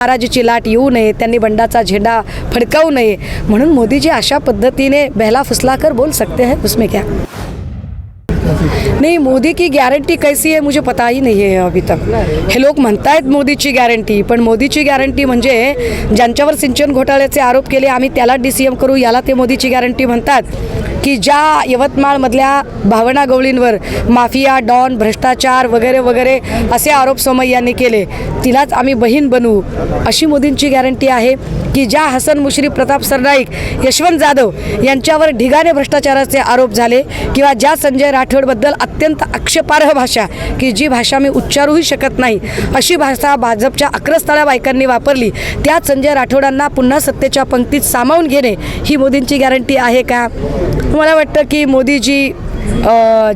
नाराजीची लाट येऊ नये, त्यांनी बंडाचा झेंडा फडकावू नये, म्हणून मोदी जी अशा पद्धतीने बहला फुसला कर बोल सकते हैं, उसमें क्या? नहीं, मोदी की गॅरंटी कैसी है मुझे पता ही नहीं है अभी तक। हे लोक म्हणतायत मोदीची गॅरंटी, पण मोदीची गॅरंटी म्हणजे ज्यांच्यावर सिंचन घोटाळ्याचे आरोप केले आम्ही त्याला DCM करू, याला ते मोदीची गॅरंटी म्हणतात की ज्या यवतमाळमधल्या भावना गवळींवर माफिया, डॉन, भ्रष्टाचार वगैरे वगैरे असे आरोप सोमय्यांनी केले, तिलाच आम्ही बहीण बनवू, अशी मोदींची गॅरंटी आहे की ज्या हसन मुश्रीफ, प्रताप सरनाईक, यशवंत जाधव यांच्यावर ढिगाने भ्रष्टाचाराचे आरोप झाले, किंवा ज्या संजय राठोडबद्दल अत्यंत आक्षेपार्ह भाषा, की जी भाषा मी उच्चारूही शकत नाही अशी भाषा भाजपच्या अक्रस्थळ्या बायकांनी वापरली, त्याच संजय राठोडांना पुन्हा सत्तेच्या पंक्तीत सामावून घेणे ही मोदींची गॅरंटी आहे का? मला वाटतं की मोदीजी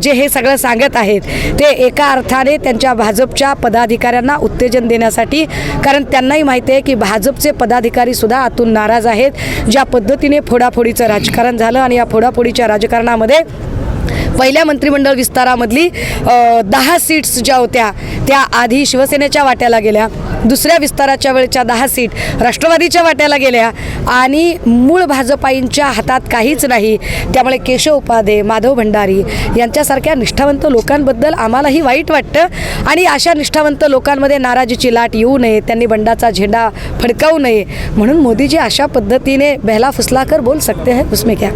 जे हे सगळं सांगत आहेत ते एका अर्थाने त्यांच्या भाजपच्या पदाधिकाऱ्यांना उत्तेजन देण्यासाठी, कारण त्यांनाही माहिती आहे की भाजपचे पदाधिकारीसुद्धा आतून नाराज आहेत। ज्या पद्धतीने फोडाफोडीचं राजकारण झालं आणि या फोडाफोडीच्या राजकारणामध्ये पहिल्या मंत्रिमंडळ विस्तारामधली 10 सीट्स ज्या होत्या त्या आधी शिवसेनेच्या वाट्याला गेल्या, दुसऱ्या विस्ताराच्या वेळच्या 10 सीट राष्ट्रवादीच्या वाट्याला गेल्या आणि मूळ भाजपाईंच्या हातात काहीच नाही। त्यामुळे केशव उपाध्ये, माधव भंडारी यांच्यासारख्या निष्ठावंत लोकांबद्दल आम्हालाही वाईट वाटतं आणि अशा निष्ठावंत लोकांमध्ये नाराजीची लाट येऊ नये, त्यांनी बंडाचा झेंडा फडकावू नये, म्हणून मोदीजी अशा पद्धतीने बहला फुसला कर बोल सकते हैं, उसमें क्या?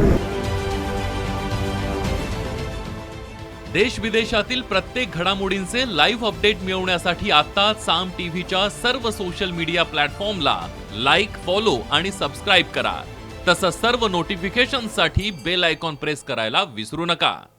देश विदेशातील प्रत्येक घडामोडींचे लाईव्ह अपडेट मिळवण्यासाठी आता साम टीव्हीच्या सर्व सोशल मीडिया प्लॅटफॉर्मला लाईक, फॉलो आणि सबस्क्राईब करा। तसंच सर्व नोटिफिकेशनसाठी बेल आयकॉन प्रेस करायला विसरू नका।